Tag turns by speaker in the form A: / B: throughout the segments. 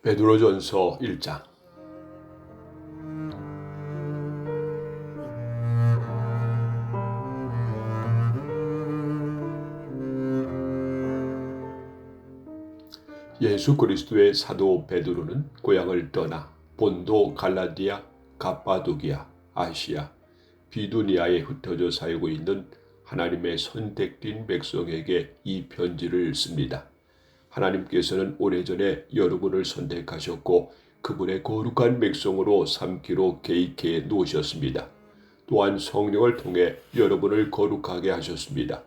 A: 베드로전서 1장. 예수 그리스도의 사도 베드로는 고향을 떠나 본도, 갈라디아, 갑바도기아, 아시아, 비두니아에 흩어져 살고 있는 하나님의 선택된 백성에게 이 편지를 씁니다. 하나님께서는 오래전에 여러분을 선택하셨고 그분의 거룩한 백성으로 삼기로 계획해 놓으셨습니다. 또한 성령을 통해 여러분을 거룩하게 하셨습니다.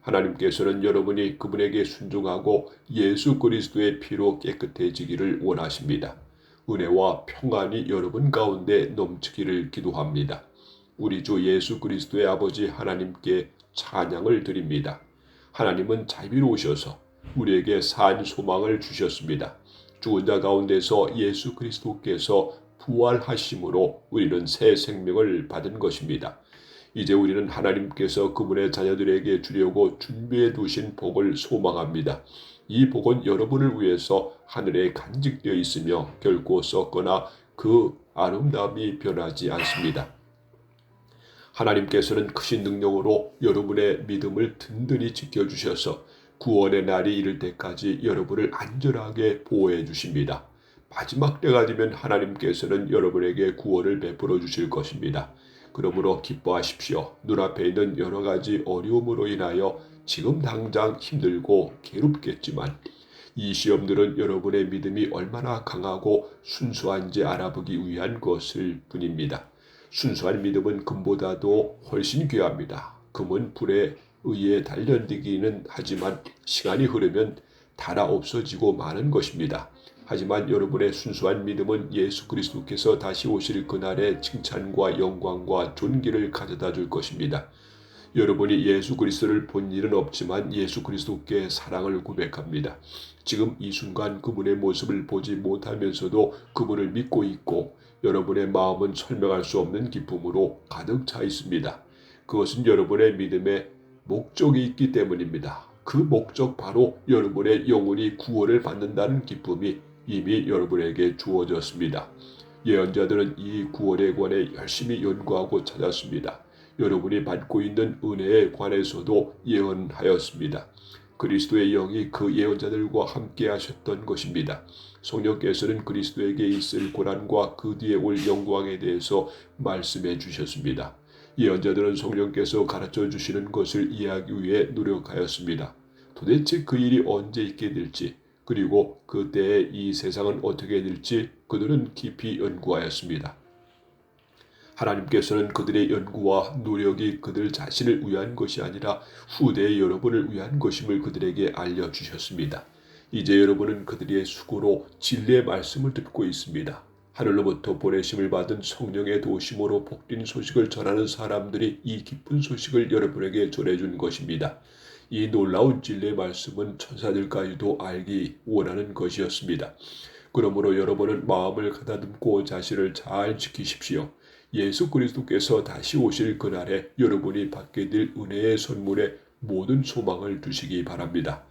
A: 하나님께서는 여러분이 그분에게 순종하고 예수 그리스도의 피로 깨끗해지기를 원하십니다. 은혜와 평안이 여러분 가운데 넘치기를 기도합니다. 우리 주 예수 그리스도의 아버지 하나님께 찬양을 드립니다. 하나님은 자비로우셔서 우리에게 산 소망을 주셨습니다. 죽은 자 가운데서 예수 그리스도께서 부활하심으로 우리는 새 생명을 받은 것입니다. 이제 우리는 하나님께서 그분의 자녀들에게 주려고 준비해 두신 복을 소망합니다. 이 복은 여러분을 위해서 하늘에 간직되어 있으며 결코 썩거나 그 아름다움이 변하지 않습니다. 하나님께서는 크신 능력으로 여러분의 믿음을 든든히 지켜주셔서 구원의 날이 이를 때까지 여러분을 안전하게 보호해 주십니다. 마지막 때가 되면 하나님께서는 여러분에게 구원을 베풀어 주실 것입니다. 그러므로 기뻐하십시오. 눈앞에 있는 여러 가지 어려움으로 인하여 지금 당장 힘들고 괴롭겠지만 이 시험들은 여러분의 믿음이 얼마나 강하고 순수한지 알아보기 위한 것일 뿐입니다. 순수한 믿음은 금보다도 훨씬 귀합니다. 금은 불에 의해 단련되기는 하지만 시간이 흐르면 닳아 없어지고 마는 것입니다. 하지만 여러분의 순수한 믿음은 예수 그리스도께서 다시 오실 그날의 칭찬과 영광과 존귀를 가져다 줄 것입니다. 여러분이 예수 그리스도를 본 일은 없지만 예수 그리스도께 사랑을 고백합니다. 지금 이 순간 그분의 모습을 보지 못하면서도 그분을 믿고 있고 여러분의 마음은 설명할 수 없는 기쁨으로 가득 차 있습니다. 그것은 여러분의 믿음에 목적이 있기 때문입니다. 그 목적 바로 여러분의 영혼이 구원을 받는다는 기쁨이 이미 여러분에게 주어졌습니다. 예언자들은 이 구원에 관해 열심히 연구하고 찾았습니다. 여러분이 받고 있는 은혜에 관해서도 예언하였습니다. 그리스도의 영이 그 예언자들과 함께 하셨던 것입니다. 성령께서는 그리스도에게 있을 고난과 그 뒤에 올 영광에 대해서 말씀해 주셨습니다. 예언자들은 성령께서 가르쳐 주시는 것을 이해하기 위해 노력하였습니다. 도대체 그 일이 언제 있게 될지 그리고 그때의 이 세상은 어떻게 될지 그들은 깊이 연구하였습니다. 하나님께서는 그들의 연구와 노력이 그들 자신을 위한 것이 아니라 후대의 여러분을 위한 것임을 그들에게 알려주셨습니다. 이제 여러분은 그들의 수고로 진리의 말씀을 듣고 있습니다. 하늘로부터 보내심을 받은 성령의 도우심으로 복된 소식을 전하는 사람들이 이 기쁜 소식을 여러분에게 전해준 것입니다. 이 놀라운 진리의 말씀은 천사들까지도 알기 원하는 것이었습니다. 그러므로 여러분은 마음을 가다듬고 자신을 잘 지키십시오. 예수 그리스도께서 다시 오실 그날에 여러분이 받게 될 은혜의 선물에 모든 소망을 두시기 바랍니다.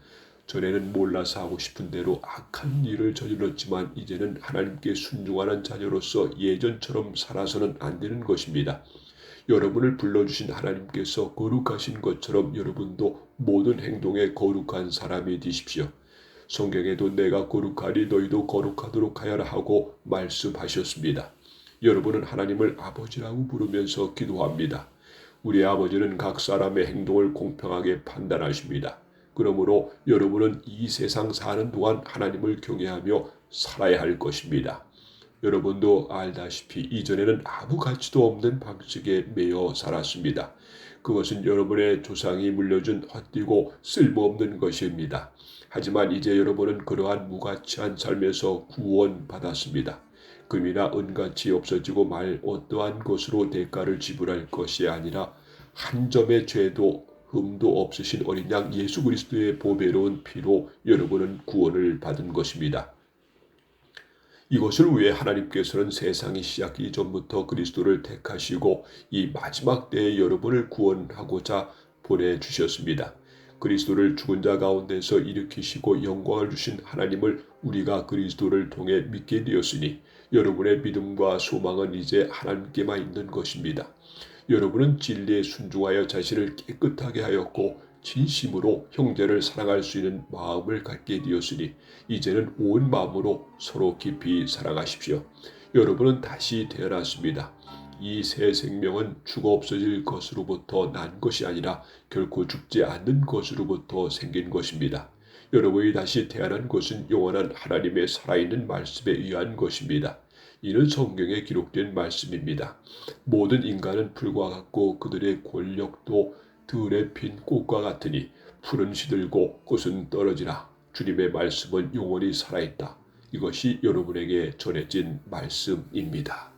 A: 전에는 몰라서 하고 싶은 대로 악한 일을 저질렀지만 이제는 하나님께 순종하는 자녀로서 예전처럼 살아서는 안 되는 것입니다. 여러분을 불러주신 하나님께서 거룩하신 것처럼 여러분도 모든 행동에 거룩한 사람이 되십시오. 성경에도 내가 거룩하니 너희도 거룩하도록 하여라 하고 말씀하셨습니다. 여러분은 하나님을 아버지라고 부르면서 기도합니다. 우리 아버지는 각 사람의 행동을 공평하게 판단하십니다. 그러므로 여러분은 이 세상 사는 동안 하나님을 경외하며 살아야 할 것입니다. 여러분도 알다시피 이전에는 아무 가치도 없는 방식에 매여 살았습니다. 그것은 여러분의 조상이 물려준 헛되고 쓸모없는 것입니다. 하지만 이제 여러분은 그러한 무가치한 삶에서 구원받았습니다. 금이나 은같이 없어지고 말 어떠한 것으로 대가를 지불할 것이 아니라 한 점의 죄도 흠도 없으신 어린 양 예수 그리스도의 보배로운 피로 여러분은 구원을 받은 것입니다. 이것을 위해 하나님께서는 세상이 시작하기 전부터 그리스도를 택하시고 이 마지막 때에 여러분을 구원하고자 보내주셨습니다. 그리스도를 죽은 자 가운데서 일으키시고 영광을 주신 하나님을 우리가 그리스도를 통해 믿게 되었으니 여러분의 믿음과 소망은 이제 하나님께만 있는 것입니다. 여러분은 진리에 순종하여 자신을 깨끗하게 하였고 진심으로 형제를 사랑할 수 있는 마음을 갖게 되었으니 이제는 온 마음으로 서로 깊이 사랑하십시오. 여러분은 다시 태어났습니다. 이 새 생명은 죽어 없어질 것으로부터 난 것이 아니라 결코 죽지 않는 것으로부터 생긴 것입니다. 여러분이 다시 태어난 것은 영원한 하나님의 살아있는 말씀에 의한 것입니다. 이는 성경에 기록된 말씀입니다. 모든 인간은 풀과 같고 그들의 권력도 들에 핀 꽃과 같으니 풀은 시들고 꽃은 떨어지나 주님의 말씀은 영원히 살아있다. 이것이 여러분에게 전해진 말씀입니다.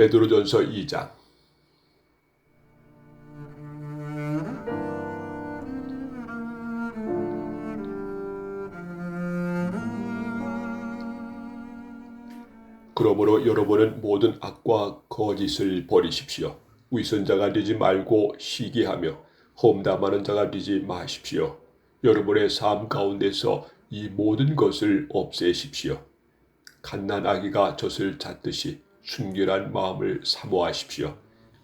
A: 베드로전서 2장. 그러므로 여러분은 모든 악과 거짓을 버리십시오. 위선자가 되지 말고 시기하며 험담하는 자가 되지 마십시오. 여러분의 삶 가운데서 이 모든 것을 없애십시오. 갓난 아기가 젖을 잣듯이 순결한 마음을 사모하십시오.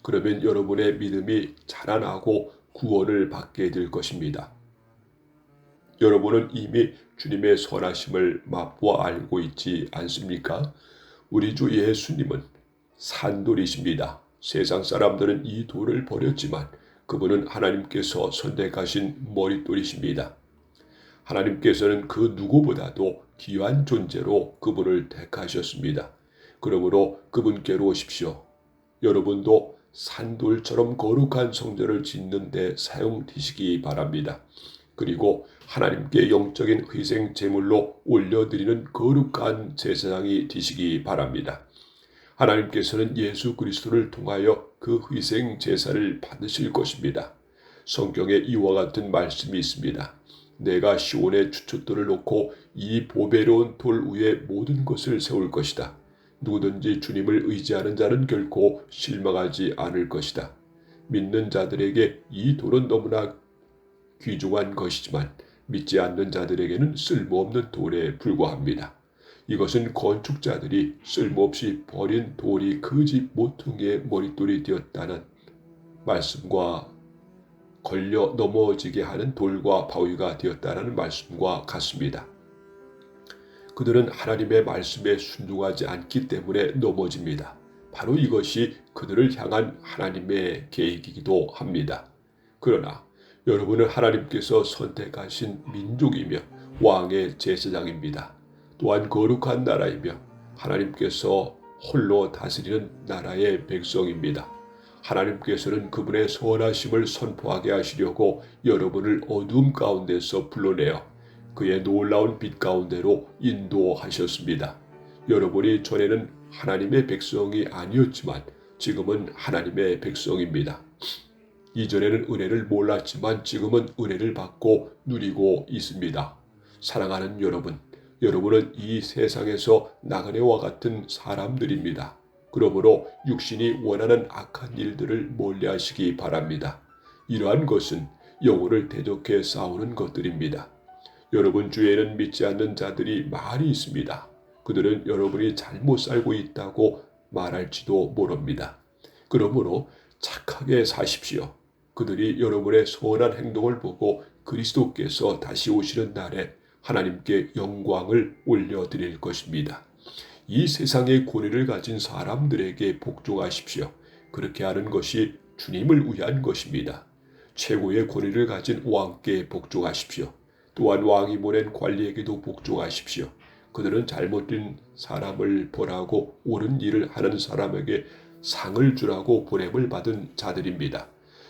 A: 그러면 여러분의 믿음이 자라나고 구원을 받게 될 것입니다. 여러분은 이미 주님의 선하심을 맛보아 알고 있지 않습니까? 우리 주 예수님은 산돌이십니다. 세상 사람들은 이 돌을 버렸지만 그분은 하나님께서 선택하신 머릿돌이십니다. 하나님께서는 그 누구보다도 귀한 존재로 그분을 택하셨습니다. 그러므로 그분께로 오십시오. 여러분도 산돌처럼 거룩한 성전을 짓는 데 사용되시기 바랍니다. 그리고 하나님께 영적인 희생 제물로 올려드리는 거룩한 제사장이 되시기 바랍니다. 하나님께서는 예수 그리스도를 통하여 그 희생 제사를 받으실 것입니다. 성경에 이와 같은 말씀이 있습니다. 내가 시온의 주춧돌을 놓고 이 보배로운 돌 위에 모든 것을 세울 것이다. 누구든지 주님을 의지하는 자는 결코 실망하지 않을 것이다. 믿는 자들에게 이 돌은 너무나 귀중한 것이지만 믿지 않는 자들에게는 쓸모없는 돌에 불과합니다. 이것은 건축자들이 쓸모없이 버린 돌이 그 집 모퉁이의 머릿돌이 되었다는 말씀과 걸려 넘어지게 하는 돌과 바위가 되었다는 말씀과 같습니다. 그들은 하나님의 말씀에 순종하지 않기 때문에 넘어집니다. 바로 이것이 그들을 향한 하나님의 계획이기도 합니다. 그러나 여러분은 하나님께서 선택하신 민족이며 왕의 제사장입니다. 또한 거룩한 나라이며 하나님께서 홀로 다스리는 나라의 백성입니다. 하나님께서는 그분의 선하심을 선포하게 하시려고 여러분을 어둠 가운데서 불러내어 그의 놀라운 빛 가운데로 인도하셨습니다. 여러분이 전에는 하나님의 백성이 아니었지만 지금은 하나님의 백성입니다. 이전에는 은혜를 몰랐지만 지금은 은혜를 받고 누리고 있습니다. 사랑하는 여러분, 여러분은 이 세상에서 나그네와 같은 사람들입니다. 그러므로 육신이 원하는 악한 일들을 멀리하시기 바랍니다. 이러한 것은 영혼을 대적해 싸우는 것들입니다. 여러분 주위에는 믿지 않는 자들이 많이 있습니다. 그들은 여러분이 잘못 살고 있다고 말할지도 모릅니다. 그러므로 착하게 사십시오. 그들이 여러분의 선한 행동을 보고 그리스도께서 다시 오시는 날에 하나님께 영광을 올려드릴 것입니다. 이 세상의 권위를 가진 사람들에게 복종하십시오. 그렇게 하는 것이 주님을 위한 것입니다. 최고의 권위를 가진 왕께 복종하십시오. 또한 왕이 보낸 관리에게도 복종하십시오. 그들은 잘못된 사람을 벌하고 옳은 일을 하는 사람에게 상을 주라고 보냄을 받은 자들입니다.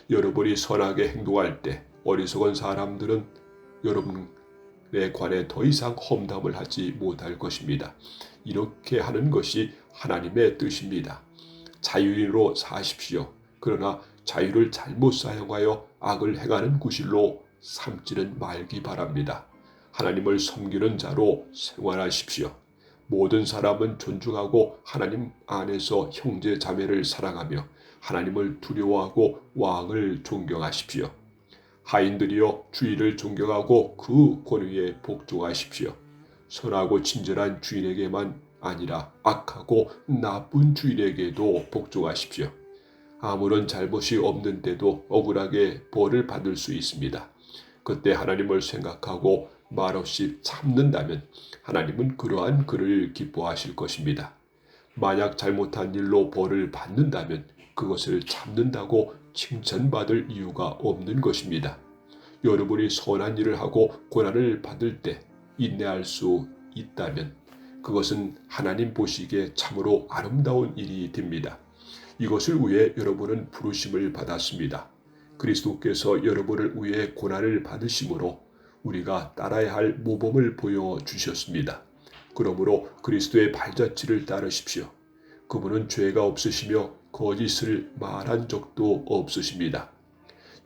A: 여러분이 선하게 행동할 때 어리석은 사람들은 여러분에 관해 더 이상 험담을 하지 못할 것입니다. 이렇게 하는 것이 하나님의 뜻입니다. 자유인으로 사십시오. 그러나 자유를 잘못 사용하여 악을 행하는 구실로 삼지는 말기 바랍니다. 하나님을 섬기는 자로 생활하십시오. 모든 사람은 존중하고 하나님 안에서 형제 자매를 사랑하며 하나님을 두려워하고 왕을 존경하십시오. 하인들이여 주인을 존경하고 그 권위에 복종하십시오. 선하고 친절한 주인에게만 아니라 악하고 나쁜 주인에게도 복종하십시오. 아무런 잘못이 없는데도 억울하게 벌을 받을 수 있습니다. 그때 하나님을 생각하고 말없이 참는다면 하나님은 그러한 그를 기뻐하실 것입니다. 만약 잘못한 일로 벌을 받는다면 그것을 참는다고 칭찬받을 이유가 없는 것입니다. 여러분이 선한 일을 하고 고난을 받을 때 인내할 수 있다면 그것은 하나님 보시기에 참으로 아름다운 일이 됩니다. 이것을 위해 여러분은 부르심을 받았습니다. 그리스도께서 여러분을 위해 고난을 받으심으로 우리가 따라야 할 모범을 보여주셨습니다. 그러므로 그리스도의 발자취를 따르십시오. 그분은 죄가 없으시며 거짓을 말한 적도 없으십니다.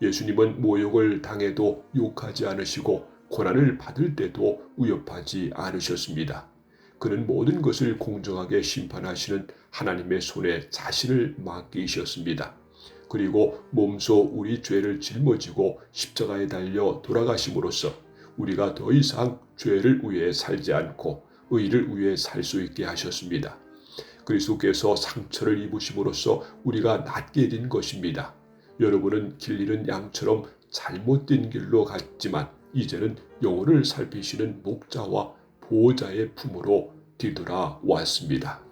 A: 예수님은 모욕을 당해도 욕하지 않으시고 고난을 받을 때도 위협하지 않으셨습니다. 그는 모든 것을 공정하게 심판하시는 하나님의 손에 자신을 맡기셨습니다. 그리고 몸소 우리 죄를 짊어지고 십자가에 달려 돌아가심으로써 우리가 더 이상 죄를 위해 살지 않고 의를 위해 살 수 있게 하셨습니다. 그리스도께서 상처를 입으심으로써 우리가 낫게 된 것입니다. 여러분은 길 잃은 양처럼 잘못된 길로 갔지만 이제는 영혼을 살피시는 목자와 보호자의 품으로 뒤돌아왔습니다.